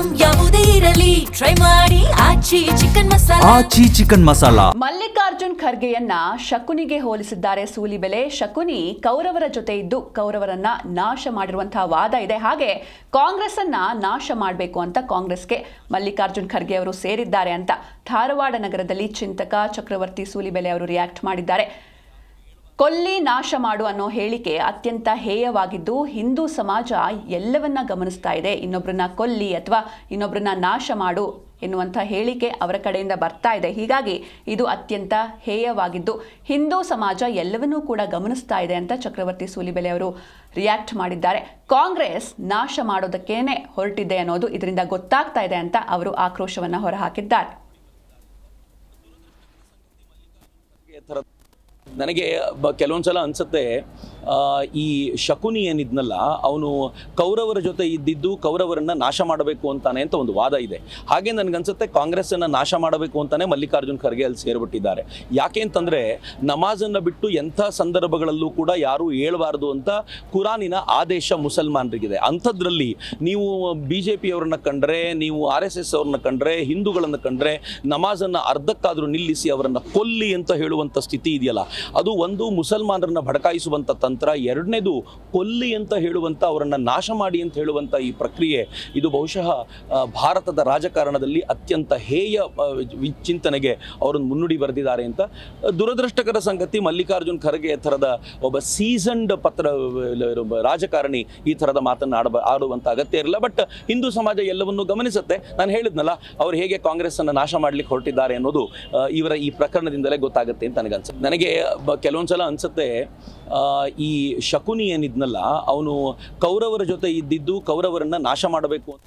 Item ಯಾವುದೇ ಇರಲಿ try ಮಾಡಿ ಆಚಿ ಚಿಕನ್ ಮಸಾಲಾ. ಮಲ್ಲಿಕಾರ್ಜುನ್ ಖರ್ಗೆಯನ್ನ ಶಕುನಿಗೆ ಹೋಲಿಸಿದ್ದಾರೆ ಸೂಲಿಬೆಲೆ. ಶಕುನಿ ಕೌರವರ ಜೊತೆ ಇದ್ದು ಕೌರವರನ್ನ ನಾಶ ಮಾಡಿರುವಂತಹ ವಾದ ಇದೆ. ಹಾಗೆ ಕಾಂಗ್ರೆಸ್ ಅನ್ನ ನಾಶ ಮಾಡಬೇಕು ಅಂತ ಕಾಂಗ್ರೆಸ್ಗೆ ಮಲ್ಲಿಕಾರ್ಜುನ್ ಖರ್ಗೆ ಅವರು ಸೇರಿದ್ದಾರೆ ಅಂತ ಧಾರವಾಡ ನಗರದಲ್ಲಿ ಚಿಂತಕ ಚಕ್ರವರ್ತಿ ಸೂಲಿಬೆಲೆ ಅವರು ರಿಯಾಕ್ಟ್ ಮಾಡಿದ್ದಾರೆ. ಕೊಲ್ಲಿ ನಾಶ ಮಾಡು ಅನ್ನೋ ಹೇಳಿಕೆ ಅತ್ಯಂತ ಹೇಯವಾಗಿದ್ದು ಹಿಂದೂ ಸಮಾಜ ಎಲ್ಲವನ್ನ ಗಮನಿಸ್ತಾ ಇದೆ. ಇನ್ನೊಬ್ಬರನ್ನ ಕೊಲ್ಲಿ ಅಥವಾ ಇನ್ನೊಬ್ಬರನ್ನ ನಾಶ ಮಾಡು ಎನ್ನುವಂಥ ಹೇಳಿಕೆ ಅವರ ಕಡೆಯಿಂದ ಬರ್ತಾ ಇದೆ. ಹೀಗಾಗಿ ಇದು ಅತ್ಯಂತ ಹೇಯವಾಗಿದ್ದು ಹಿಂದೂ ಸಮಾಜ ಎಲ್ಲವನ್ನೂ ಕೂಡ ಗಮನಿಸ್ತಾ ಇದೆ ಅಂತ ಚಕ್ರವರ್ತಿ ಸೂಲಿಬೆಲೆ ಅವರು ರಿಯಾಕ್ಟ್ ಮಾಡಿದ್ದಾರೆ. ಕಾಂಗ್ರೆಸ್ ನಾಶ ಮಾಡೋದಕ್ಕೇನೆ ಹೊರಟಿದೆ ಅನ್ನೋದು ಇದರಿಂದ ಗೊತ್ತಾಗ್ತಾ ಇದೆ ಅಂತ ಅವರು ಆಕ್ರೋಶವನ್ನು ಹೊರಹಾಕಿದ್ದಾರೆ. ನನಗೆ ಕೆಲವೊಂದ್ಸಲ ಅನಿಸುತ್ತೆ, ಈ ಶಕುನಿ ಏನಿದ್ನಲ್ಲ ಅವನು ಕೌರವರ ಜೊತೆ ಇದ್ದಿದ್ದು ಕೌರವರನ್ನು ನಾಶ ಮಾಡಬೇಕು ಅಂತಾನೆ ಅಂತ ಒಂದು ವಾದ ಇದೆ. ಹಾಗೆ ನನಗನ್ಸುತ್ತೆ ಕಾಂಗ್ರೆಸ್ಸನ್ನು ನಾಶ ಮಾಡಬೇಕು ಅಂತಾನೆ ಮಲ್ಲಿಕಾರ್ಜುನ್ ಖರ್ಗೆ ಅಲ್ಲಿ ಸೇರಿಬಿಟ್ಟಿದ್ದಾರೆ. ಯಾಕೆ ಅಂತಂದರೆ ನಮಾಜನ್ನು ಬಿಟ್ಟು ಎಂಥ ಸಂದರ್ಭಗಳಲ್ಲೂ ಕೂಡ ಯಾರೂ ಹೇಳಬಾರ್ದು ಅಂತ ಕುರಾನಿನ ಆದೇಶ ಮುಸಲ್ಮಾನರಿಗಿದೆ. ಅಂಥದ್ರಲ್ಲಿ ನೀವು BJP-ಅವರನ್ನ ಕಂಡ್ರೆ, ನೀವು RSS ಅವ್ರನ್ನ ಕಂಡ್ರೆ, ಹಿಂದೂಗಳನ್ನು ಕಂಡ್ರೆ ನಮಾಜನ್ನು ಅರ್ಧಕ್ಕಾದರೂ ನಿಲ್ಲಿಸಿ ಅವರನ್ನು ಕೊಲ್ಲಿ ಅಂತ ಹೇಳುವಂಥ ಸ್ಥಿತಿ ಇದೆಯಲ್ಲ, ಅದು ಒಂದು ಮುಸಲ್ಮಾನರನ್ನ ಭಡಕಾಯಿಸುವಂಥ ತಂತ್ರ. ಎರಡನೇದು ಕೊಲ್ಲಿ ಅಂತ ಹೇಳುವಂಥ ಅವರನ್ನು ನಾಶ ಮಾಡಿ ಅಂತ ಹೇಳುವಂಥ ಈ ಪ್ರಕ್ರಿಯೆ ಇದು ಬಹುಶಃ ಭಾರತದ ರಾಜಕಾರಣದಲ್ಲಿ ಅತ್ಯಂತ ಹೇಯ ಚಿಂತನೆಗೆ ಅವರನ್ನು ಮುನ್ನುಡಿ ಬರೆದಿದ್ದಾರೆ ಅಂತ. ದುರದೃಷ್ಟಕರ ಸಂಗತಿ, ಮಲ್ಲಿಕಾರ್ಜುನ್ ಖರ್ಗೆ ಥರದ ಒಬ್ಬ ಸೀಸನ್ಡ್ ರಾಜಕಾರಣಿ ಈ ಥರದ ಮಾತನ್ನು ಆಡುವಂಥ ಅಗತ್ಯ ಇರಲ್ಲ. ಬಟ್ ಹಿಂದೂ ಸಮಾಜ ಎಲ್ಲವನ್ನೂ ಗಮನಿಸುತ್ತೆ. ನಾನು ಹೇಳಿದ್ನಲ್ಲ, ಅವರು ಹೇಗೆ ಕಾಂಗ್ರೆಸ್ಸನ್ನು ನಾಶ ಮಾಡಲಿಕ್ಕೆ ಹೊರಟಿದ್ದಾರೆ ಅನ್ನೋದು ಇವರ ಈ ಪ್ರಕರಣದಿಂದಲೇ ಗೊತ್ತಾಗುತ್ತೆ ಅಂತ ನನಗನ್ಸುತ್ತೆ. ನನಗೆ ಕೆಲವೊಂದ್ಸಲ ಅನಿಸುತ್ತೆ, ಈ ಶಕುನಿ ಏನಿದ್ನಲ್ಲ ಅವನು ಕೌರವರ ಜೊತೆ ಇದ್ದಿದ್ದು ಕೌರವರನ್ನು ನಾಶ ಮಾಡಬೇಕು ಅಂತ